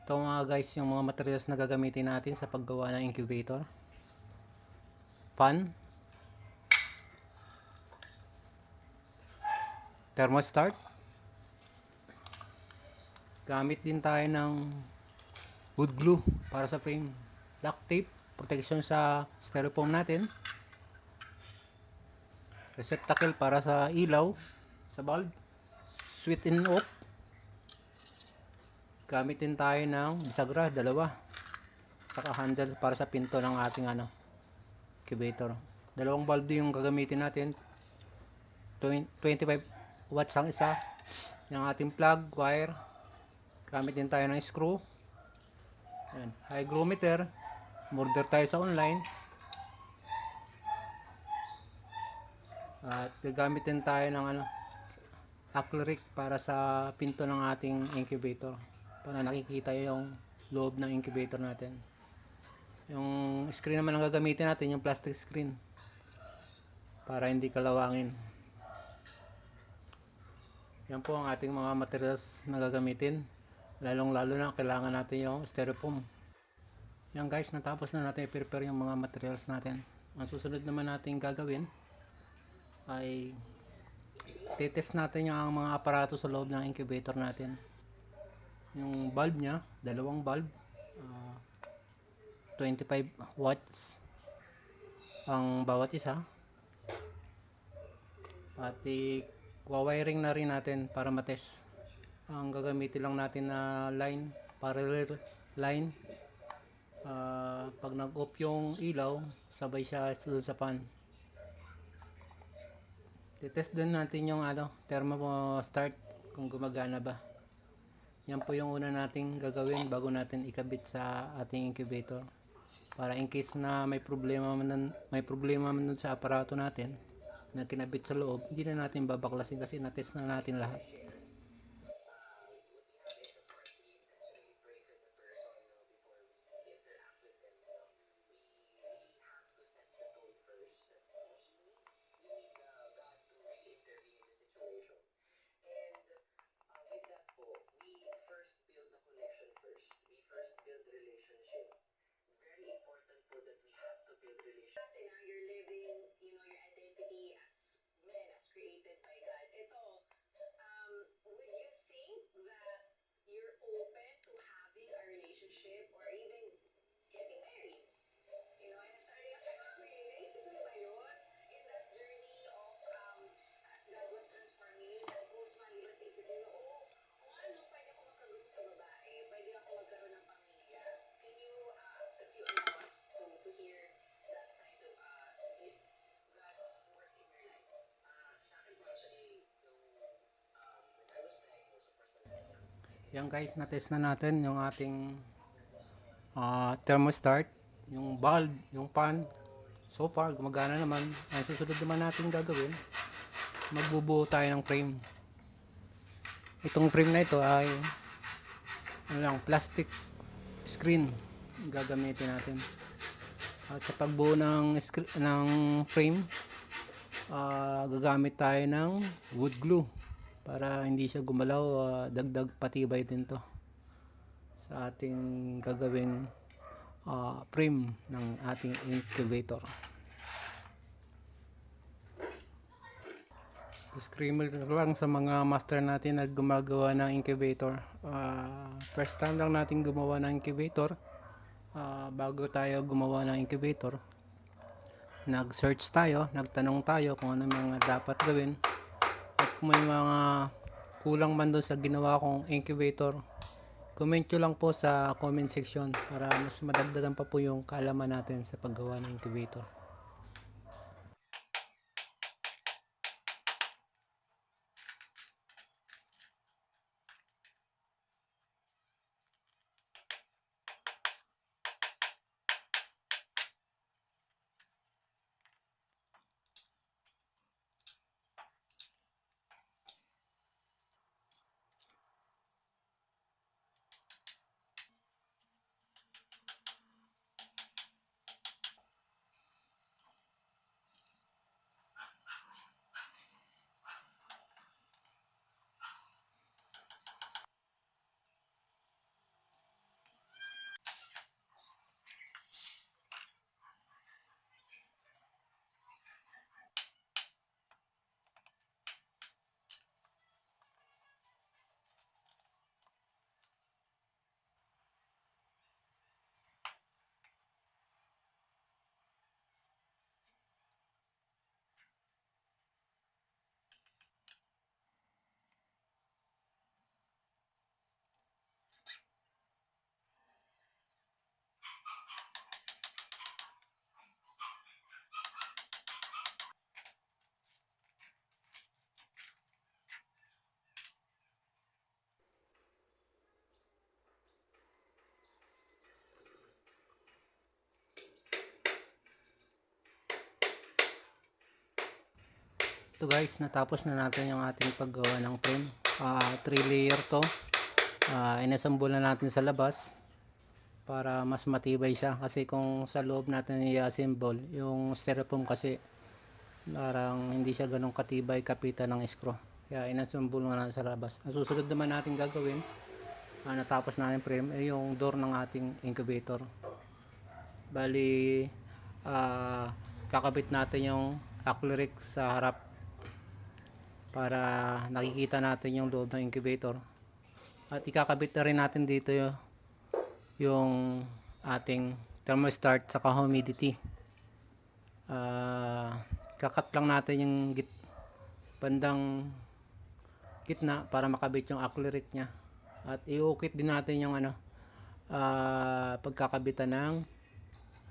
Ito mga guys, yung mga materials na gagamitin natin sa paggawa ng incubator. Pan, thermostat. Gamit din tayo ng wood glue para sa frame. Duct tape, protection sa styrofoam natin. Receptacle para sa ilaw, sa bulb. Switch and off. Gamit din tayo ng bisagra, dalawa. Saka handle para sa pinto ng ating incubator. Dalawang bulb din yung gagamitin natin. 25 watts ang isa. Yung ating plug, wire. Gamit din tayo ng screw. Ayan. Hygrometer. Order tayo sa online. At gagamit din tayo ng acrylic para sa pinto ng ating incubator. Para nakikita yung loob ng incubator natin. Yung screen naman ang gagamitin natin, yung plastic screen. Para hindi kalawangin. Yan po ang ating mga materials na gagamitin. Lalong lalo na kailangan natin yung styrofoam. Yan guys, natapos na natin i-prepare yung mga materials natin. Ang susunod naman natin gagawin ay titest natin yung mga aparato sa loob ng incubator natin. Yung bulb nya, dalawang bulb, 25 watts ang bawat isa. At i-wiring na rin natin para matest. Ang gagamitin lang natin na line, parallel line. Pag nag-off yung ilaw, sabay siya doon sa pan. Titest din natin yung thermostat kung gumagana ba. Yan po yung una nating gagawin bago natin ikabit sa ating incubator. Para in case na may problema man dun sa aparato natin na kinabit sa loob, hindi na natin babaklasin kasi na-test na natin lahat. Yan guys, na-test na natin yung ating thermostat, yung bulb, yung fan. So far, gumagana naman. Ang susunod naman natin gagawin, magbubuo tayo ng frame. Itong frame na ito ay plastic screen gagamitin natin. At sa pagbuo ng frame, gagamit tayo ng wood glue para hindi siya gumalaw. Dagdag patibay din to sa ating gagawing frame ng ating incubator. Disclaimer lang sa mga master natin na gumagawa ng incubator. First time lang natin gumawa ng incubator. Bago tayo gumawa ng incubator, nag-search tayo, nagtanong tayo kung ano mga dapat gawin. At kung may mga kulang man doon sa ginawa kong incubator, comment nyo lang po sa comment section para mas madagdagan pa po yung kaalaman natin sa paggawa ng incubator. Ito guys, natapos na natin yung ating paggawa ng frame. 3 layer to. Inassemble na natin sa labas para mas matibay siya, kasi kung sa loob natin i-assemble yung styrofoam kasi parang hindi siya ganun katibay kapitan ng screw, kaya inassemble na sa labas. Ang susunod naman natin gagawin, natapos na yung frame, ay yung door ng ating incubator. Bali kakabit natin yung acrylic sa harap para nakikita natin yung loob ng incubator, at ikakabit na rin natin dito yung ating thermostat sa humidity. Kakat lang natin yung bandang gitna para makabit yung acrylic nya, at iukit din natin yung pagkakabitan ng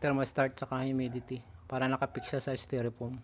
thermostat sa humidity para nakapix siya sa styrofoam.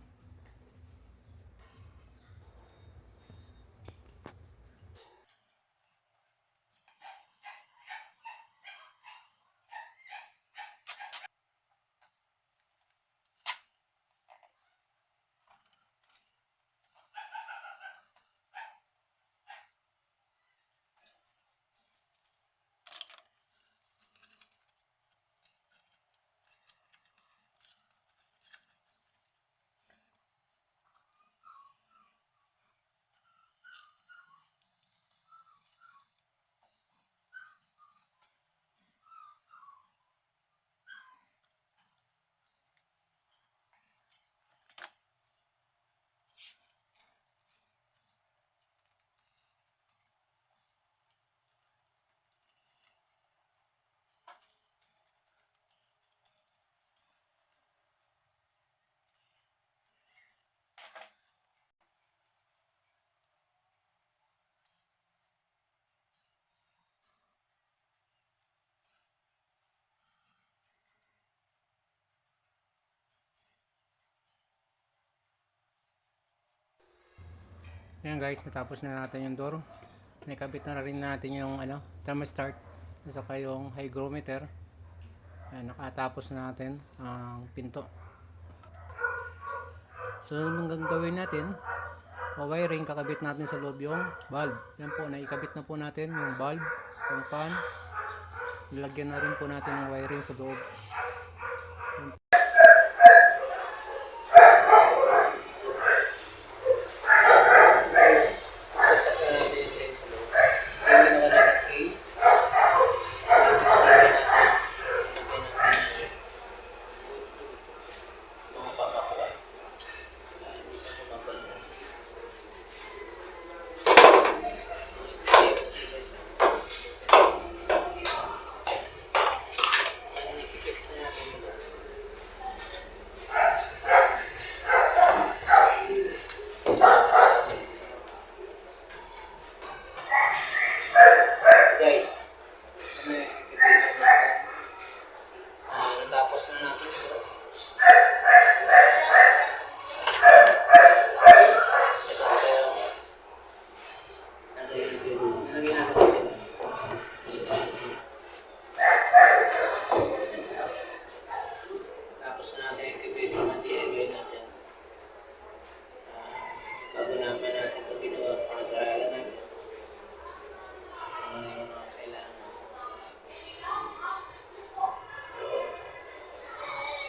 Ayan guys, natapos na natin yung door. Nakabit na rin natin yung thermostat saka yung hygrometer. Ayan, nakatapos na natin ang pinto. So ang gagawin natin, wiring, kakabit natin sa loob yung bulb. Yan po, naikabit na po natin yung bulb, yung fan. Nilagyan na rin po natin ng wiring sa loob.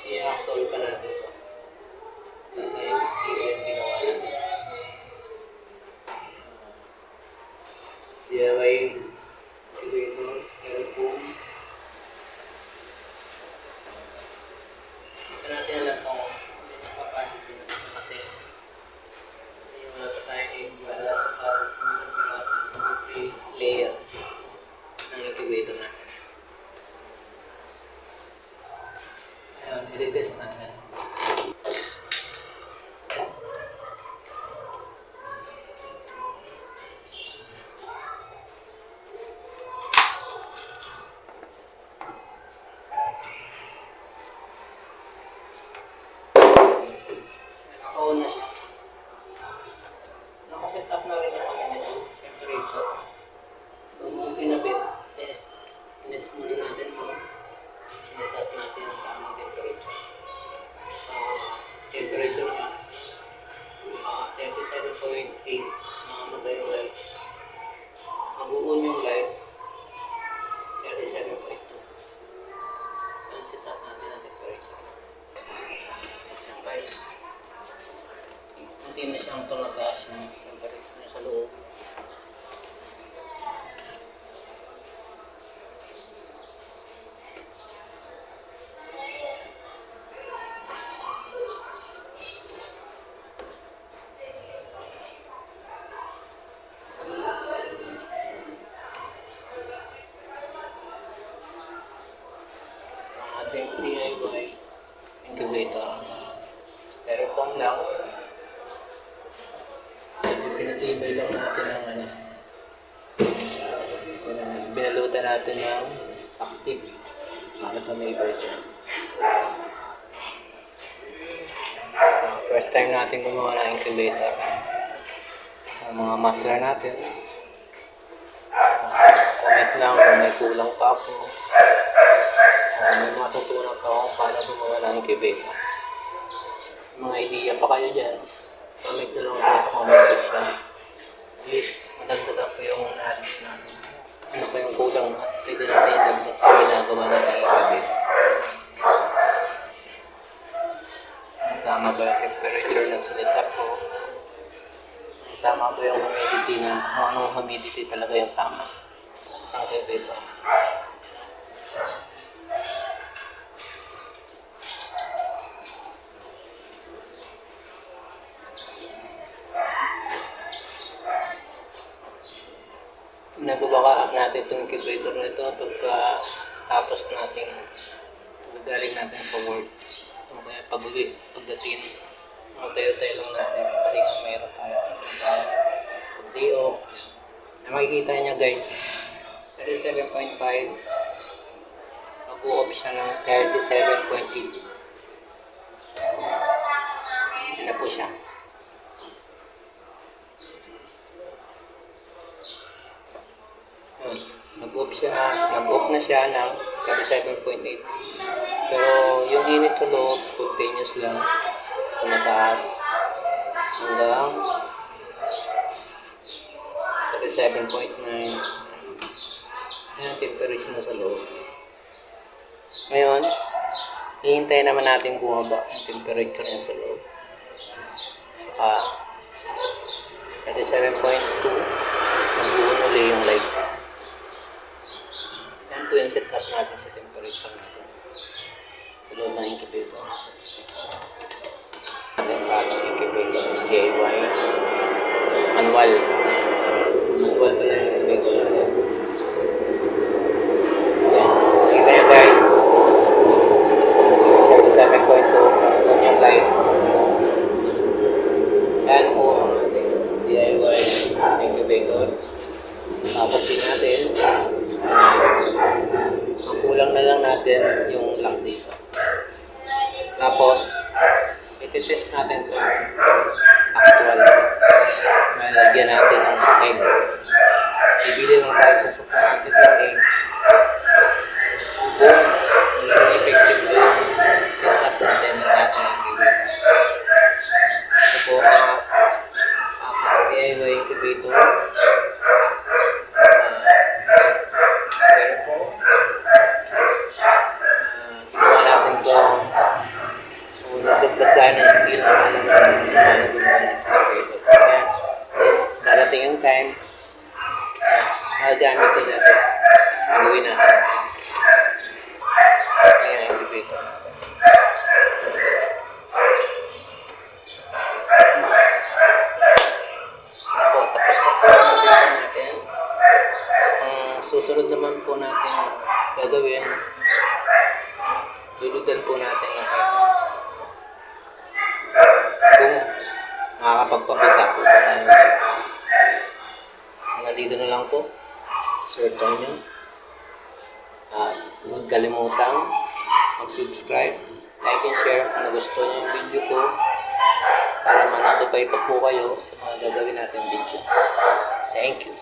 I-actual pa natin ito. Kasi hindi yung ginawa natin. DIY incubator, styrofoam. Hindi natin alam kung napapasok din natin kasi hindi wala pa tayong wala sa parang layer ng incubator natin. Ayan, i-test natin. Naka-on na siya. Naka-set up na rin yung temperature. Kung pinapit, test muna natin kung sinet up natin ang tamang temperature. Temperature niya 37 unti-unti na siyang tumataas yung temperature niya sa loob. Ating DIY incubator. Styrofoam lang. Medyo pinatibay lang natin ng binalutan natin ng active para sa may version. First time natin gumawa ng incubator. Sa mga master natin, comment lang kung may kulang pa ako. May matutunan pa ako paano gumawa ng incubator. Mga idea pa kayo dyan, comment na lang po sa comment section. Please, madagdagan po yung knowledge natin. Ano pa yung kulang at pwede natin idagdag sa ginagawa natin incubator. Tama ba yung temperature na sinitap ko? Tama ba yung humidity na, anong humidity talaga yung tama sa incubator? Nagawa natin itong incubator na ito pagka tapos natin galing natin sa work. Kaya pag-uwi, pagdating, tayo-tayo lang natin kasi nga mayroon tayo pag-day off. Na makikita niya guys, 37.5, mag-u-off siya ng 37.8. Yan na po siya. Nag-off na siya ng 37.8. Pero yung init sa loob, continuous lang. Tumataas hanggang 37.9. Yan, temperature na sa loob. Ngayon, hihintayin naman natin bumaba ang temperature niya sa loob. Saka 37.2, magbuon uli yung light. Yan po yung setup natin sa temperature natin sa loob ng incubator. Natin sa ating incubator ng DIY manual pala yung incubator natin. Yan, nakita nyo guys, 37.2 yung light. Yan po ang ating DIY incubator. Tapos din natin, ang kulang na lang natin yung lock dito. Tapos, ititest natin ito actual. Malagyan natin ng egg. Ibili lang tayo sa supermarket ng egg. Kung hindi effective ko yung setup na demo natin ng incubator. Ito po ang DIY incubator. Nagdagdagan ng skill na darating yung time magagamit din natin gagawin natin ayan yung incubator natin. Tapos na po natin. Ang susunod naman po natin gagawin, duludan po natin ng kung makakapagpapisa po tayo. Hanggang dito na lang po. Share tayo nyo. Huwag kalimutang mag-subscribe, like and share kung nagustuhan nyo yung video ko para ma-notify pa po kayo sa mga gagawin natin video. Thank you.